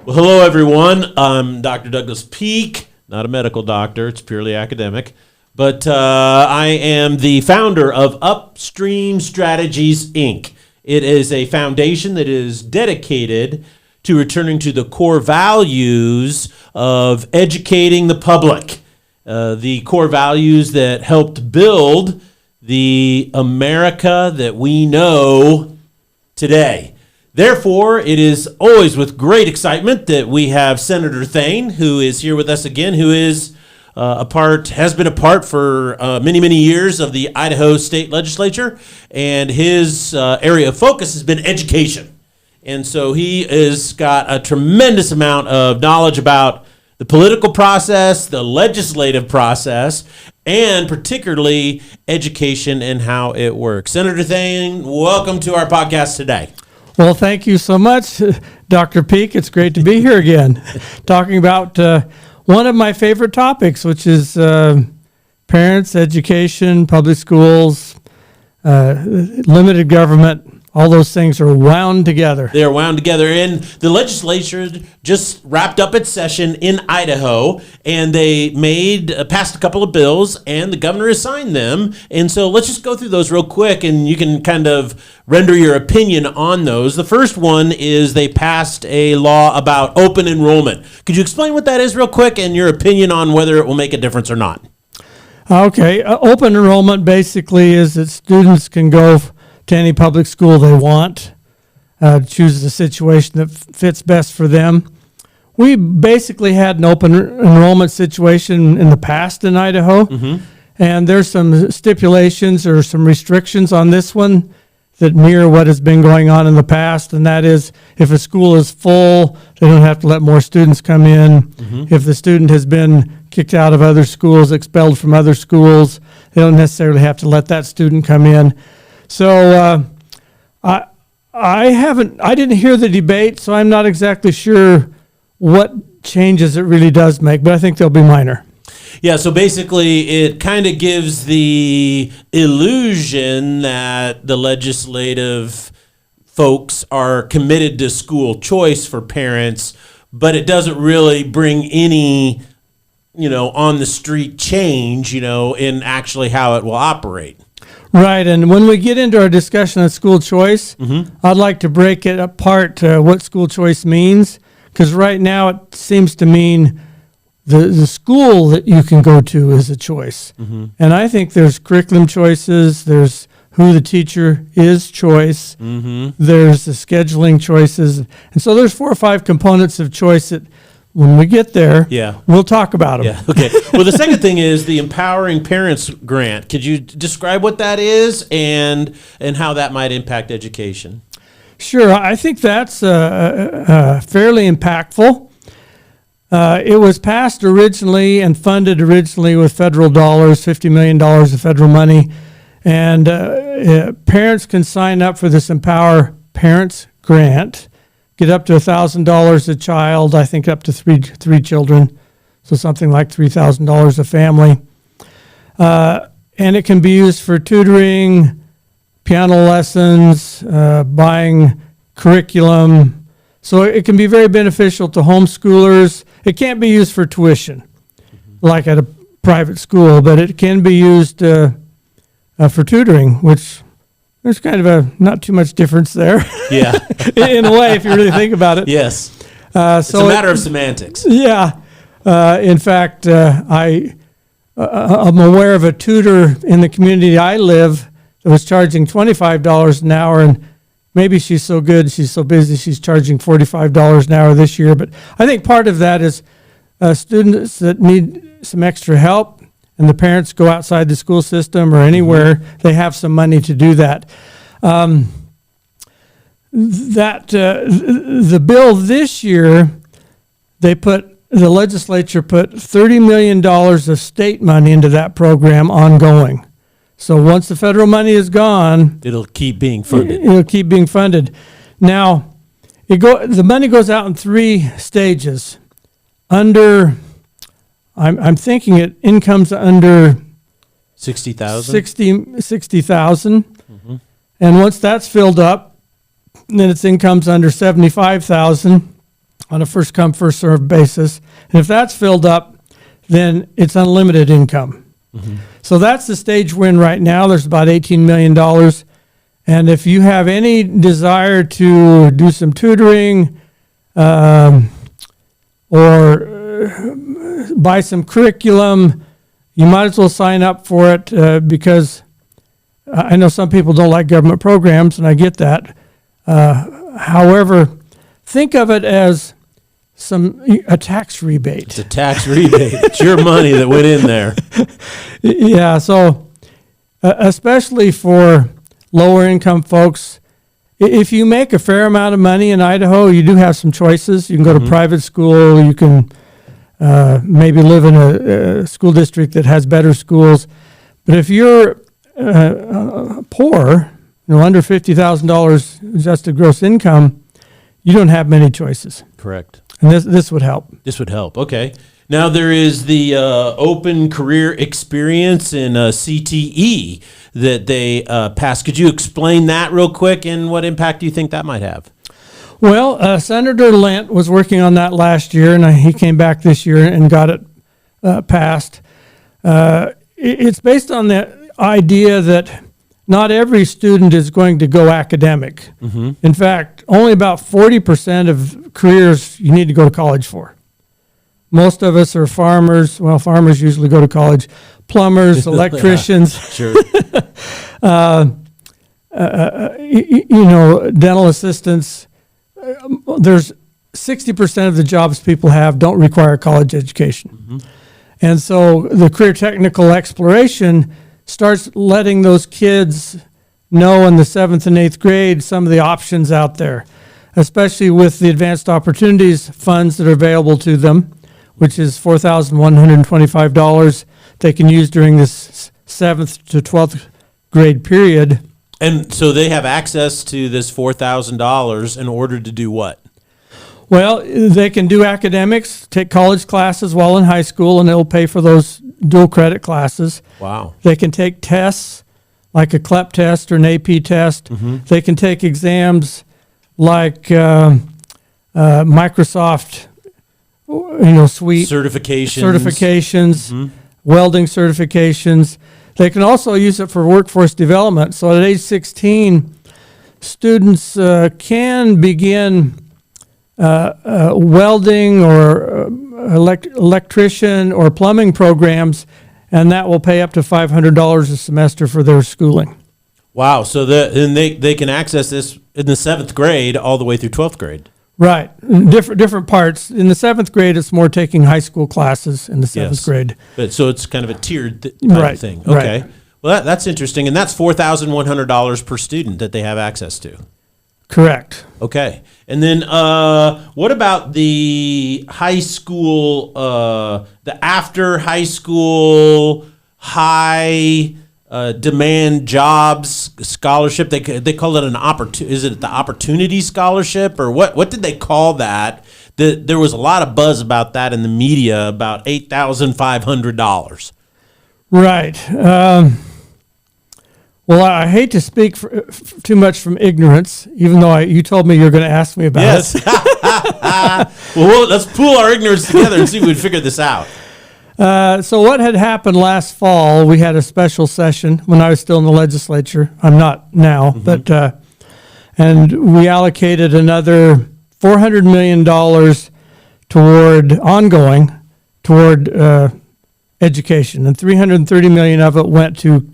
Well, hello, everyone. I'm Dr. Douglas Peak, not a medical doctor. It's purely academic. But I am the founder of Upstream Strategies, Inc. It is a foundation that is dedicated to returning to the core values of educating the public, the core values that helped build the America that we know today. Therefore, it is always with great excitement that we have Senator Thayn, who is here with us again, who is has been a part for many, many years of the Idaho State Legislature, and his area of focus has been education. And so he has got a tremendous amount of knowledge about the political process, the legislative process, and particularly education and how it works. Senator Thayn, welcome to our podcast today. Well, thank you so much, Dr. Peak. It's great to be here again, talking about one of my favorite topics, which is parents, education, public schools, limited government. All those things are wound together. They are wound together. And the legislature just wrapped up its session in Idaho, and they passed a couple of bills, and the governor has signed them. And so let's just go through those real quick, and you can kind of render your opinion on those. The first one is they passed a law about open enrollment. Could you explain what that is real quick and your opinion on whether it will make a difference or not? Okay. Open enrollment basically is that students can go to any public school they want, choose the situation that fits best for them. We basically had an open enrollment situation in the past in Idaho, and there's some stipulations or some restrictions on this one that mirror what has been going on in the past, and that is if a school is full, they don't have to let more students come in. If the student has been kicked out of other schools, expelled from other schools, they don't necessarily have to let that student come in. So I didn't hear the debate, so I'm not exactly sure what changes it really does make, but I think they'll be minor. Yeah, so basically it kind of gives the illusion that the legislative folks are committed to school choice for parents, but it doesn't really bring any, on the street change, in actually how it will operate. Right, and when we get into our discussion of school choice, I'd like to break it apart what school choice means, because right now it seems to mean the school that you can go to is a choice. And I think there's curriculum choices, there's who the teacher is choice, there's the scheduling choices, and so there's 4 or 5 components of choice that when we get there, we'll talk about them. Yeah. Okay. Well, the second thing is the Empowering Parents Grant. Could you describe what that is and how that might impact education? Sure. I think that's fairly impactful. It was passed originally and funded originally with federal dollars, $50 million of federal money. And parents can sign up for this Empower Parents Grant, get up to $1,000 a child, I think up to three children, so something like $3,000 a family. And it can be used for tutoring, piano lessons, buying curriculum. So it can be very beneficial to homeschoolers. It can't be used for tuition, like at a private school, but it can be used for tutoring, which there's kind of not too much difference there. Yeah. In a way, if you really think about it. Yes. It's a matter of semantics. Yeah. In fact, I'm aware of a tutor in the community I live that was charging $25 an hour, and maybe she's so good, she's so busy, she's charging $45 an hour this year. But I think part of that is students that need some extra help, and the parents go outside the school system or anywhere, they have some money to do that. The bill this year, the legislature put $30 million of state money into that program ongoing. So once the federal money is gone, it'll keep being funded. Now, the money goes out in 3 stages. I'm thinking income's under 60,000. 60,000. And once that's filled up, then its income's under 75,000. on a first come, first served basis. And if that's filled up, then it's unlimited income. So that's the stage we're in right now. There's about $18 million. And if you have any desire to do some tutoring or buy some curriculum, you might as well sign up for it because I know some people don't like government programs, and I get that. However, think of it as a tax rebate. It's a tax rebate. It's your money that went in there. Yeah, so especially for lower income folks, if you make a fair amount of money in Idaho, you do have some choices. You can go to private school. You can maybe live in a school district that has better schools. But if you're poor, under $50,000 adjusted gross income, you don't have many choices. Correct. And this would help. This would help. Okay. Now there is the Open Career Experience in CTE that they passed. Could you explain that real quick and what impact do you think that might have? Well, Senator Lent was working on that last year, and he came back this year and got it passed. It's based on the idea that not every student is going to go academic. In fact, only about 40% of careers you need to go to college for. Most of us are farmers. Well, farmers usually go to college. Plumbers, electricians. Sure. Dental assistants. There's 60% of the jobs people have don't require a college education. And so the career technical exploration starts letting those kids know in the 7th and 8th grade some of the options out there, especially with the advanced opportunities funds that are available to them, which is $4,125 they can use during this 7th to 12th grade period. And so they have access to this $4,000 in order to do what? Well, they can do academics, take college classes while in high school, and it'll pay for those dual credit classes. Wow. They can take tests like a CLEP test or an AP test. They can take exams like Microsoft, suite certifications, welding certifications. They can also use it for workforce development. So at age 16, students can begin welding or electrician or plumbing programs, and that will pay up to $500 a semester for their schooling. Wow. So they can access this in the 7th grade all the way through 12th grade. Right. Different parts. In the 7th grade, it's more taking high school classes in the 7th grade. But so it's kind of a tiered type of thing. Okay. Right. Well, that's interesting. And that's $4,100 per student that they have access to. Correct. Okay. And then what about the high school, the after high school high demand jobs scholarship? They call it an is it the Opportunity Scholarship, or what did they call that? There was a lot of buzz about that in the media, about $8,500. Right. Well, I hate to speak too much from ignorance, even though you told me you were going to ask me about it. Well, let's pool our ignorance together and see if we can figure this out. So what had happened last fall, we had a special session when I was still in the legislature. I'm not now, but and we allocated another $400 million toward education, and $330 million of it went to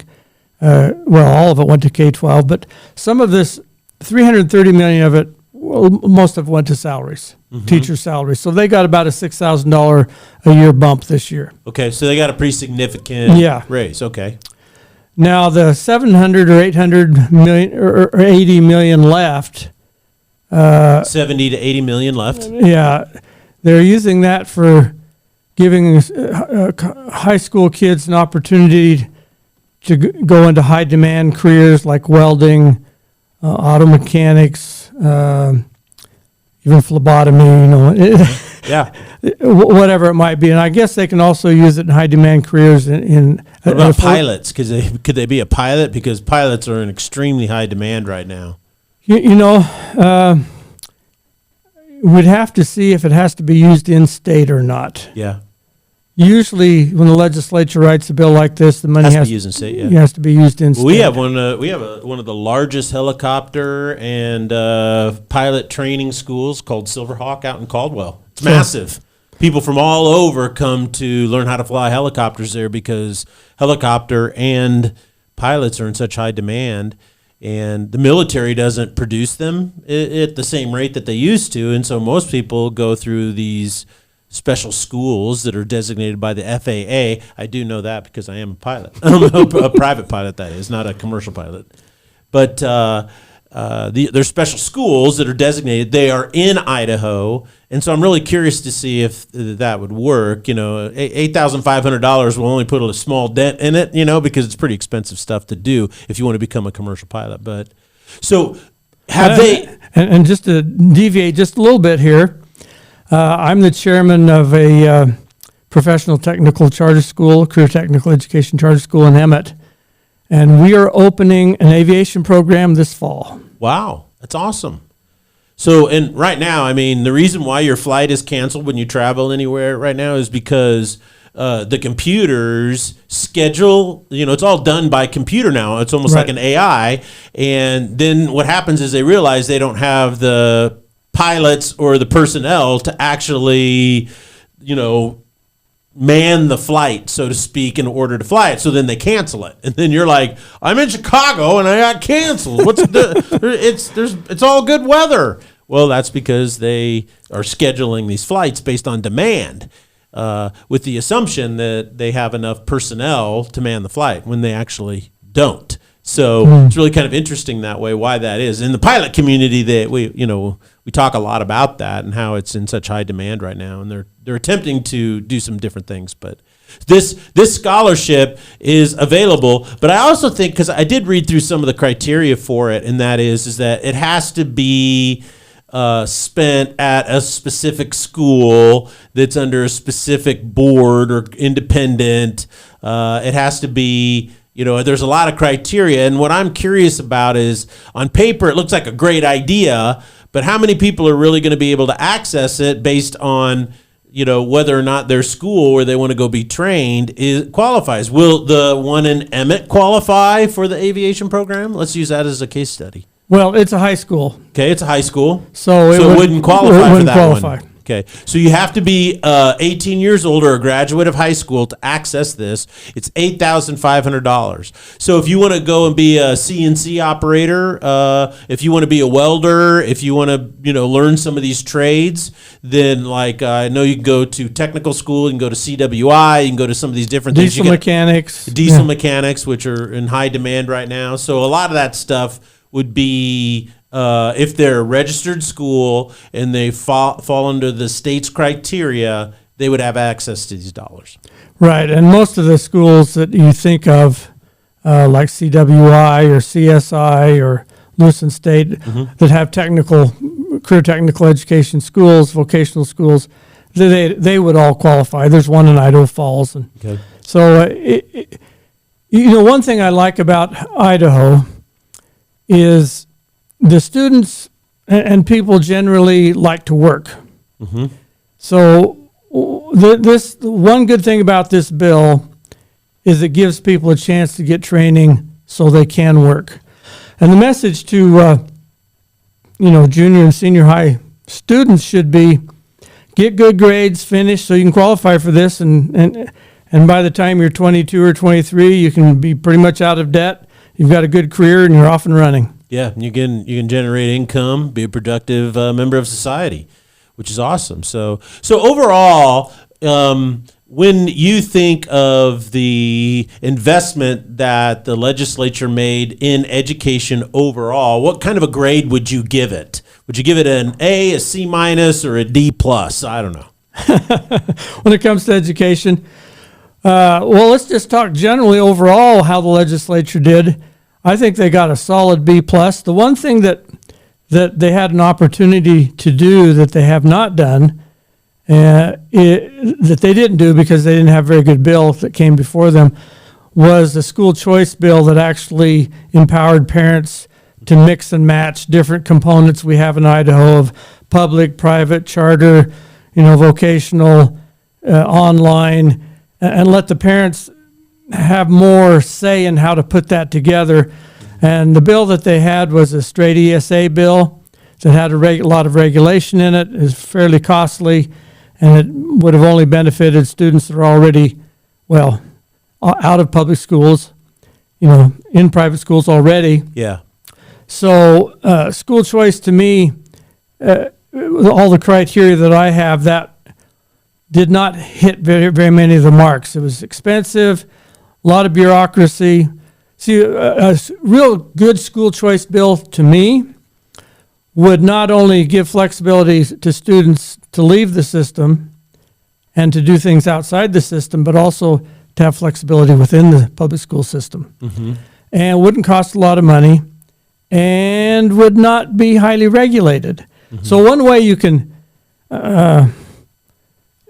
all of it went to K-12, but some of this, $330 million of it, most of it went to salaries, teacher salaries. So they got about a $6,000 a year bump this year. Okay, so they got a pretty significant raise. Okay. Now the 700 or 800 million or 80 million left. 70 to 80 million left. Yeah, they're using that for giving high school kids an opportunity to go into high demand careers like welding, auto mechanics, even phlebotomy, whatever it might be. And I guess they can also use it in high demand careers in what about pilots? Could they be a pilot? Because pilots are in extremely high demand right now. we'd have to see if it has to be used in state or not. Yeah. Usually, when the legislature writes a bill like this, the money Has to be used in state, yeah. has to be used in state. We have one of the largest helicopter and pilot training schools called Silverhawk out in Caldwell. It's massive. People from all over come to learn how to fly helicopters there because helicopter and pilots are in such high demand, and the military doesn't produce them at the same rate that they used to, and so most people go through these special schools that are designated by the FAA. I do know that because I am a pilot. I'm a private pilot, that is, not a commercial pilot. But there's special schools that are designated. They are in Idaho, and so I'm really curious to see if that would work. You know, $8,500 will only put a small dent in it, you know, because it's pretty expensive stuff to do if you want to become a commercial pilot. But so have they? And just to deviate just a little bit here, I'm the chairman of a professional technical charter school, career technical education charter school in Emmett, and we are opening an aviation program this fall. Wow, that's awesome. So, and right now, I mean, the reason why your flight is canceled when you travel anywhere right now is because the computers schedule, you know, it's all done by computer now. It's almost like an AI. And then what happens is they realize they don't have the pilots or the personnel to actually, you know, man the flight, so to speak, in order to fly it. So then they cancel it, and then you're like, "I'm in Chicago and I got canceled. What's it's all good weather." Well, that's because they are scheduling these flights based on demand, with the assumption that they have enough personnel to man the flight when they actually don't. So it's really kind of interesting that way, why that is. In the pilot community, we talk a lot about that and how it's in such high demand right now, and they're attempting to do some different things. But this scholarship is available. But I also think, because I did read through some of the criteria for it, and that is that it has to be spent at a specific school that's under a specific board or independent. It has to be. You know, there's a lot of criteria, and what I'm curious about is, on paper, it looks like a great idea, but how many people are really going to be able to access it based on, you know, whether or not their school where they want to go be trained qualifies? Will the one in Emmett qualify for the aviation program? Let's use that as a case study. Well, it's a high school. Okay, it's a high school. So it wouldn't qualify for that qualify. one. Okay, so you have to be 18 years old or a graduate of high school to access this. It's $8,500. So if you want to go and be a CNC operator, if you want to be a welder, if you want to learn some of these trades, then I know you can go to technical school, you can go to CWI, you can go to some of these different things. Diesel mechanics. Diesel mechanics, which are in high demand right now. So a lot of that stuff would be. If they're a registered school and they fall under the state's criteria, they would have access to these dollars. Right, and most of the schools that you think of, like CWI or CSI or Lewis and State, that have career technical education schools, vocational schools, they would all qualify. There's one in Idaho Falls, and so one thing I like about Idaho is the students and people generally like to work. So this one good thing about this bill is it gives people a chance to get training so they can work. And the message to junior and senior high students should be: get good grades, finish so you can qualify for this, and by the time you're 22 or 23, you can be pretty much out of debt. You've got a good career and you're off and running. Yeah, you can generate income, be a productive member of society, which is awesome. So overall, when you think of the investment that the legislature made in education overall, what kind of a grade would you give it? Would you give it an A, a C minus, or a D plus? I don't know. When it comes to education, let's just talk generally overall how the legislature did. I think they got a solid B plus. The one thing that they had an opportunity to do that they have not done, that they didn't do because they didn't have very good bills that came before them, was the school choice bill that actually empowered parents to mix and match different components we have in Idaho of public, private, charter, vocational, online, and let the parents have more say in how to put that together. And the bill that they had was a straight ESA bill that had a lot of regulation in it. It is fairly costly, and it would have only benefited students that are already, out of public schools, in private schools already. Yeah. So school choice to me, all the criteria that I have, that did not hit very, very many of the marks. It was expensive, a lot of bureaucracy. See, a real good school choice bill to me would not only give flexibility to students to leave the system and to do things outside the system, but also to have flexibility within the public school system. Mm-hmm. And wouldn't cost a lot of money and would not be highly regulated. Mm-hmm. So one way you can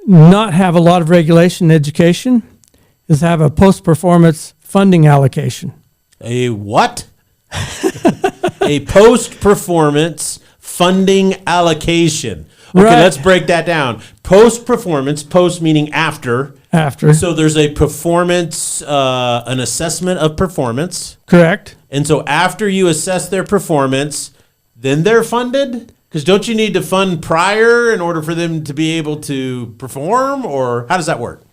not have a lot of regulation in education is have a post-performance funding allocation. A what? A post-performance funding allocation. Okay, Right. Let's break that down. Post-performance, post meaning after. After. So there's a performance, an assessment of performance. Correct. And so after you assess their performance, then they're funded? Because don't you need to fund prior in order for them to be able to perform? Or how does that work?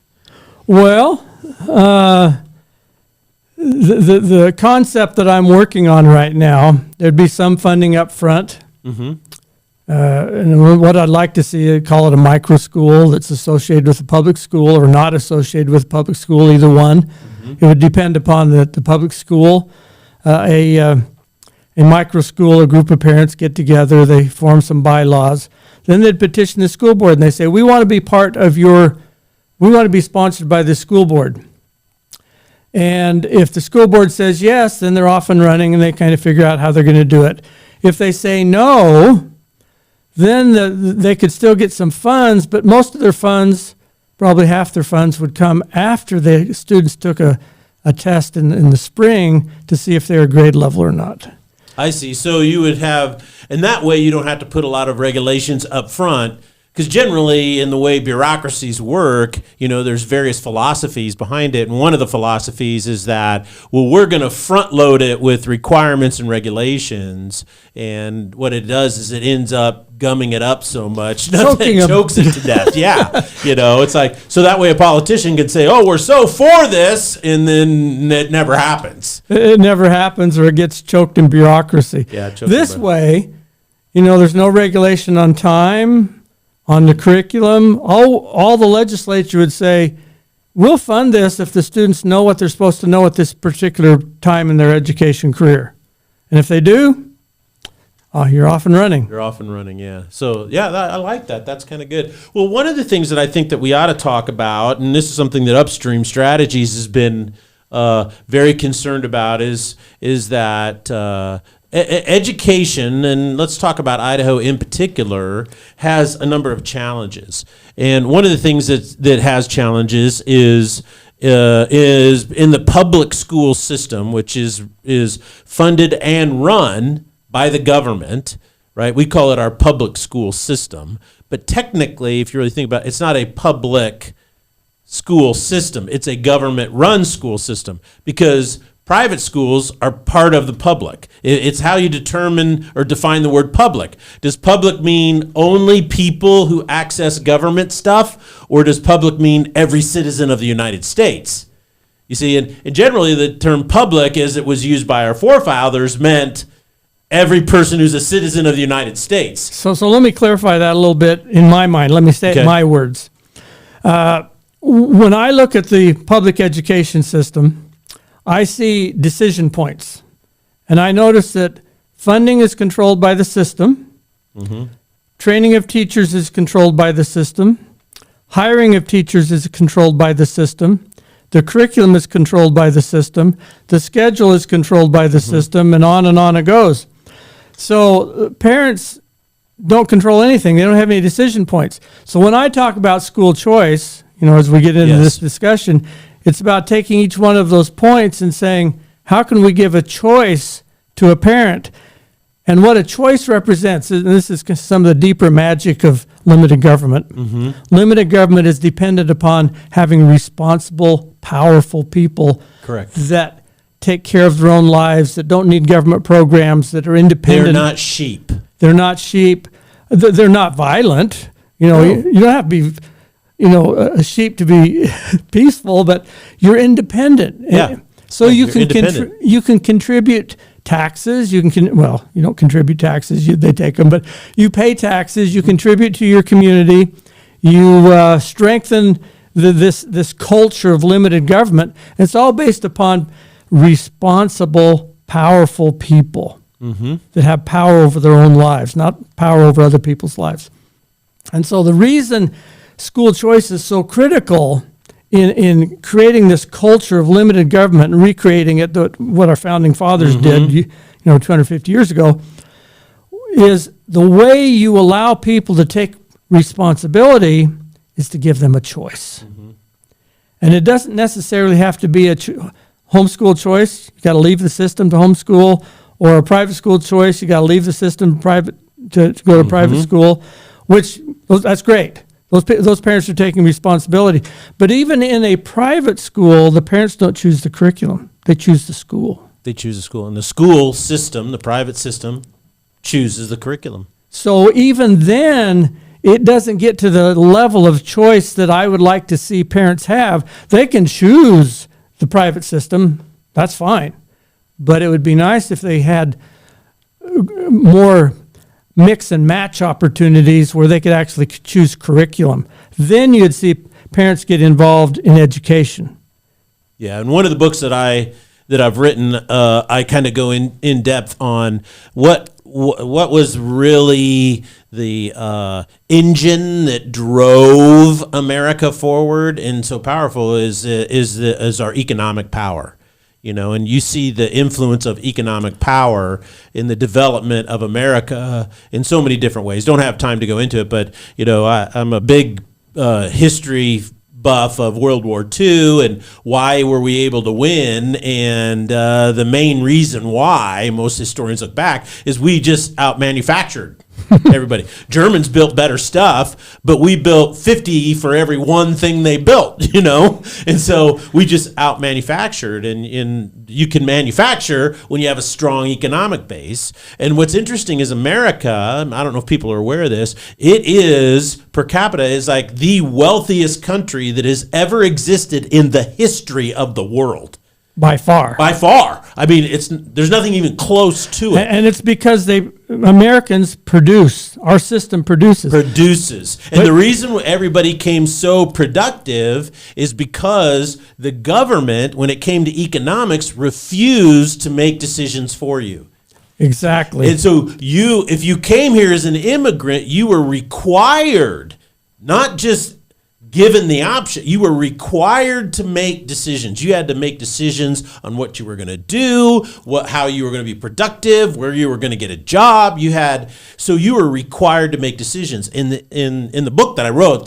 Well, the concept that I'm working on right now, there'd be some funding up front. Mm-hmm. And what I'd like to see, call it a micro school that's associated with a public school or not associated with a public school, either one. Mm-hmm. It would depend upon the public school. A micro school, a group of parents get together, they form some bylaws. Then they'd petition the school board and they say, we want to be we want to be sponsored by the school board. And if the school board says yes, then they're off and running and they kind of figure out how they're going to do it. If they say no, then they could still get some funds, but most of their funds, probably half their funds, would come after the students took a test in the spring to see if they're grade level or not. I see. So you would have, and that way you don't have to put a lot of regulations up front, because generally in the way bureaucracies work, there's various philosophies behind it. And one of the philosophies is that, we're going to front load it with requirements and regulations. And what it does is it ends up gumming it up so much that it chokes it to death. Yeah. It's like, so that way a politician can say, oh, we're so for this, and then it never happens. It never happens, or it gets choked in bureaucracy. Yeah. This way, there's no regulation on time, on the curriculum. All the legislature would say, we'll fund this if the students know what they're supposed to know at this particular time in their education career. And if they do, you're off and running. You're off and running, yeah. So, yeah, I like that. That's kind of good. Well, one of the things that I think that we ought to talk about, and this is something that Upstream Strategies has been very concerned about, is that education, and let's talk about Idaho in particular, has a number of challenges. And one of the things that has challenges is in the public school system, which is funded and run by the government, right? We call it our public school system. But technically, if you really think about it, it's not a public school system. It's a government-run school system, because private schools are part of the public. It's how you determine or define the word public. Does public mean only people who access government stuff, or does public mean every citizen of the United States? You see, and generally the term public, as it was used by our forefathers, meant every person who's a citizen of the United States. So let me clarify that a little bit in my mind. Let me say it in my words. When I look at the public education system, I see decision points. And I notice that funding is controlled by the system. Mm-hmm. Training of teachers is controlled by the system. Hiring of teachers is controlled by the system. The curriculum is controlled by the system. The schedule is controlled by the system, and on it goes. So parents don't control anything. They don't have any decision points. So when I talk about school choice, as we get into this discussion, it's about taking each one of those points and saying, how can we give a choice to a parent? And what a choice represents, and this is some of the deeper magic of limited government. Mm-hmm. Limited government is dependent upon having responsible, powerful people Correct. that take care of their own lives, that don't need government programs, that are independent. They're not sheep. They're not sheep. They're not violent. No. You don't have to be, a sheep to be peaceful, but you're independent. Yeah. So Yeah, you you're can independent. you can contribute taxes. You don't contribute taxes. They take them, but you pay taxes. You contribute to your community. You strengthen this culture of limited government. It's all based upon responsible, powerful people that have power over their own lives, not power over other people's lives. And so the reason school choice is so critical in creating this culture of limited government and recreating it, what our founding fathers did, 250 years ago, is the way you allow people to take responsibility is to give them a choice. And it doesn't necessarily have to be a homeschool choice. You got to leave the system to homeschool, or a private school choice. You got to leave the system to go to private school, that's great. Those parents are taking responsibility. But even in a private school, the parents don't choose the curriculum. They choose the school. They choose a school. And the school system, the private system, chooses the curriculum. So even then, it doesn't get to the level of choice that I would like to see parents have. They can choose the private system. That's fine. But it would be nice if they had more mix and match opportunities where they could actually choose curriculum. Then you'd see parents get involved in education. Yeah, and one of the books that I've written, I kind of go in depth on what was really the engine that drove America forward and so powerful is our economic power. And you see the influence of economic power in the development of America in so many different ways. Don't have time to go into it, but I'm a big history buff of World War II and why were we able to win, and the main reason why most historians look back is we just out-manufactured everybody. Germans built better stuff, but we built 50 for every one thing they built, and so we just out-manufactured, and you can manufacture when you have a strong economic base. And what's interesting is America, I don't know if people are aware of this, it is, per capita, is like the wealthiest country that has ever existed in the history of the world. By far. I mean, there's nothing even close to it. And it's because Americans produce. Our system produces. And the reason everybody came so productive is because the government, when it came to economics, refused to make decisions for you. Exactly. And so if you came here as an immigrant, you were required, not just given the option, you were required to make decisions. You had to make decisions on what you were going to do, how you were going to be productive, where you were going to get a job. So you were required to make decisions. In the book that I wrote,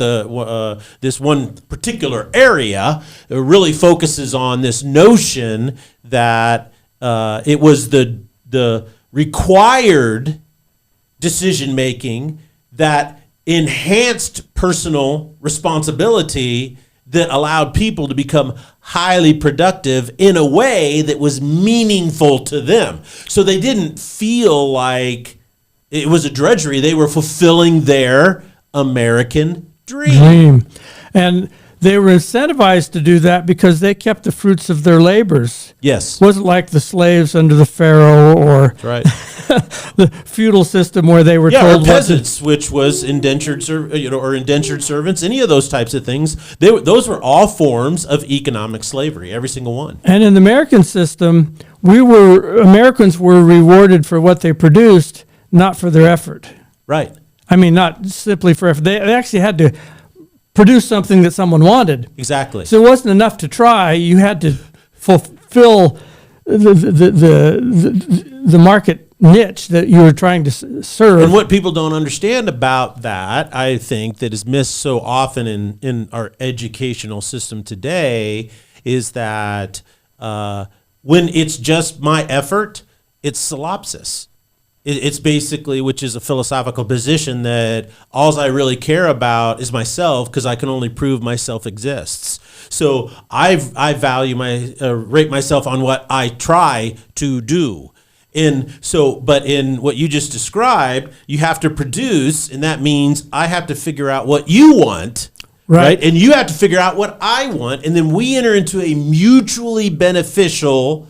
this one particular area really focuses on this notion that it was the required decision making that enhanced personal responsibility that allowed people to become highly productive in a way that was meaningful to them. So they didn't feel like it was a drudgery. They were fulfilling their American dream. And they were incentivized to do that because they kept the fruits of their labors. Yes. It wasn't like the slaves under the Pharaoh or right. the feudal system where they were told or peasants, which was indentured servants, any of those types of things. Those were all forms of economic slavery, every single one. And in the American system, Americans were rewarded for what they produced, not for their effort. Right. I mean, not simply for effort. They actually had to produce something that someone wanted. Exactly. So it wasn't enough to try. You had to fulfill the market niche that you were trying to serve. And what people don't understand about that, I think, that is missed so often in our educational system today, is that when it's just my effort, it's solipsis. It's basically, which is a philosophical position, that all I really care about is myself, because I can only prove myself exists. So I value rate myself on what I try to do. But in what you just described, you have to produce, and that means I have to figure out what you want. Right. And you have to figure out what I want. And then we enter into a mutually beneficial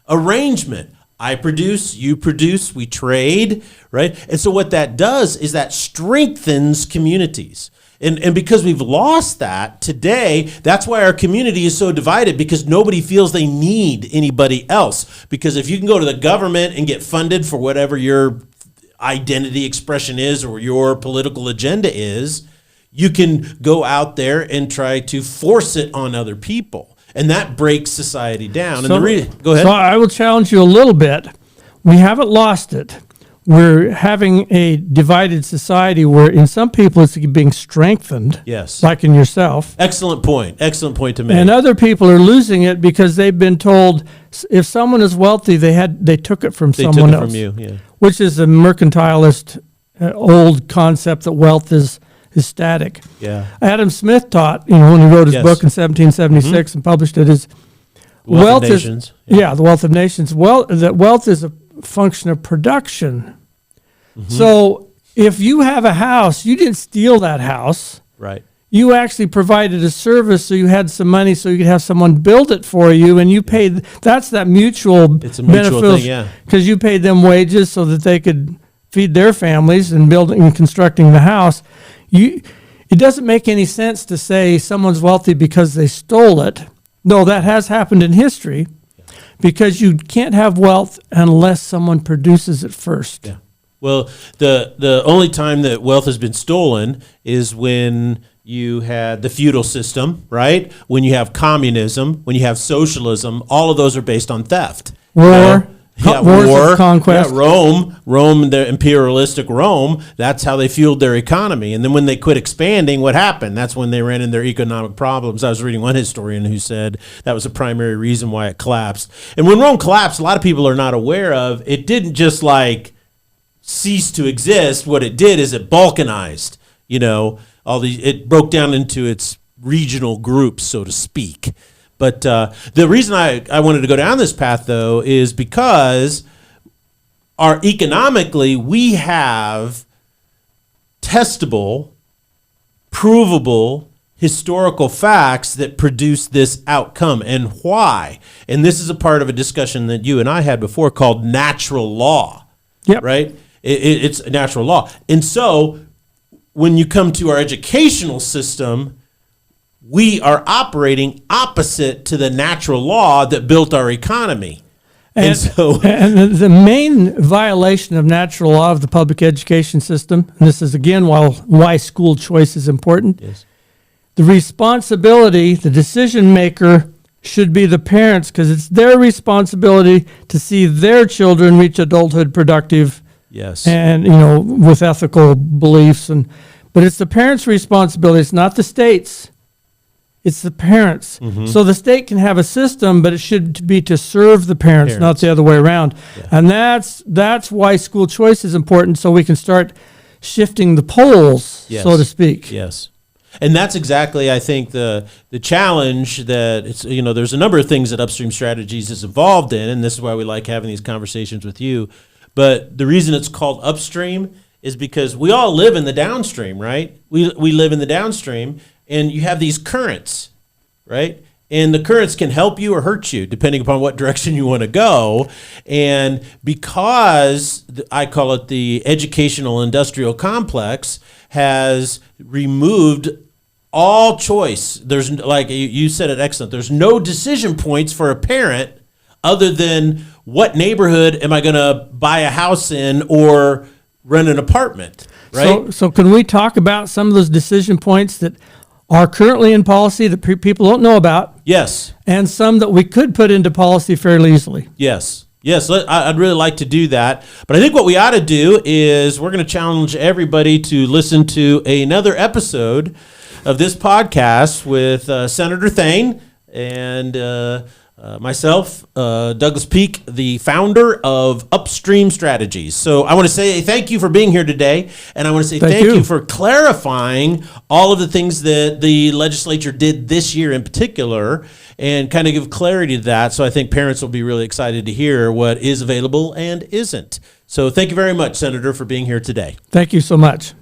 arrangement. I produce, you produce, we trade, right? And so what that does is that strengthens communities. And because we've lost that today, that's why our community is so divided, because nobody feels they need anybody else. Because if you can go to the government and get funded for whatever your identity expression is or your political agenda is, you can go out there and try to force it on other people. And that breaks society down. Go ahead. So I will challenge you a little bit. We haven't lost it. We're having a divided society where in some people it's being strengthened. Yes. Like in yourself. Excellent point. Excellent point to make. And other people are losing it because they've been told if someone is wealthy, they took it from someone else. From you, yeah. Which is a mercantilist old concept that wealth is static. Yeah. Adam Smith taught, when he wrote his book in 1776 and published it, is Wealth of Nations. The Wealth of Nations. That wealth is a function of production. So if you have a house, you didn't steal that house. Right. You actually provided a service, so you had some money, so you could have someone build it for you, and you paid. That's that mutual. It's a mutual thing, yeah. Because you paid them wages so that they could feed their families and building and constructing the house. It doesn't make any sense to say someone's wealthy because they stole it. No, that has happened in history, because you can't have wealth unless someone produces it first. Yeah. Well, the only time that wealth has been stolen is when you had the feudal system, right? When you have communism, when you have socialism, all of those are based on theft. Wars of conquest. Yeah, Rome, the imperialistic Rome, that's how they fueled their economy. And then when they quit expanding, what happened? That's when they ran into their economic problems. I was reading one historian who said that was a primary reason why it collapsed. And when Rome collapsed, a lot of people are not aware of, it didn't just cease to exist. What it did is it balkanized, it broke down into its regional groups, so to speak. But the reason I wanted to go down this path, though, is because economically we have testable, provable, historical facts that produce this outcome. And why? And this is a part of a discussion that you and I had before called natural law. Yep. Right? It's a natural law. And so when you come to our educational system, we are operating opposite to the natural law that built our economy. And the main violation of natural law of the public education system, and this is again why school choice is important, yes. The responsibility, the decision maker should be the parents, because it's their responsibility to see their children reach adulthood productive. Yes. And, with ethical beliefs. But it's the parents' responsibility. It's not the state's. It's the parents. Mm-hmm. So the state can have a system, but it should be to serve the parents. Not the other way around. Yeah. And that's why school choice is important, so we can start shifting the poles, yes. so to speak. Yes. And that's exactly, I think, the challenge that it's, there's a number of things that Upstream Strategies is involved in, and this is why we like having these conversations with you. But the reason it's called upstream is because we all live in the downstream, right? We live in the downstream, and you have these currents, right? And the currents can help you or hurt you, depending upon what direction you want to go. And because I call it the educational industrial complex has removed all choice. There's, like you said it excellent, there's no decision points for a parent other than what neighborhood am I going to buy a house in or rent an apartment, right? So can we talk about some of those decision points that are currently in policy that people don't know about? Yes. And some that we could put into policy fairly easily. Yes. Yes, I'd really like to do that. But I think what we ought to do is we're going to challenge everybody to listen to another episode of this podcast with Senator Thayn. And myself, Douglas Peak, the founder of Upstream Strategies. So I want to say thank you for being here today, and I want to say thank you for clarifying all of the things that the legislature did this year in particular, and kind of give clarity to that. So I think parents will be really excited to hear what is available and isn't. So thank you very much, Senator, for being here today. Thank you so much.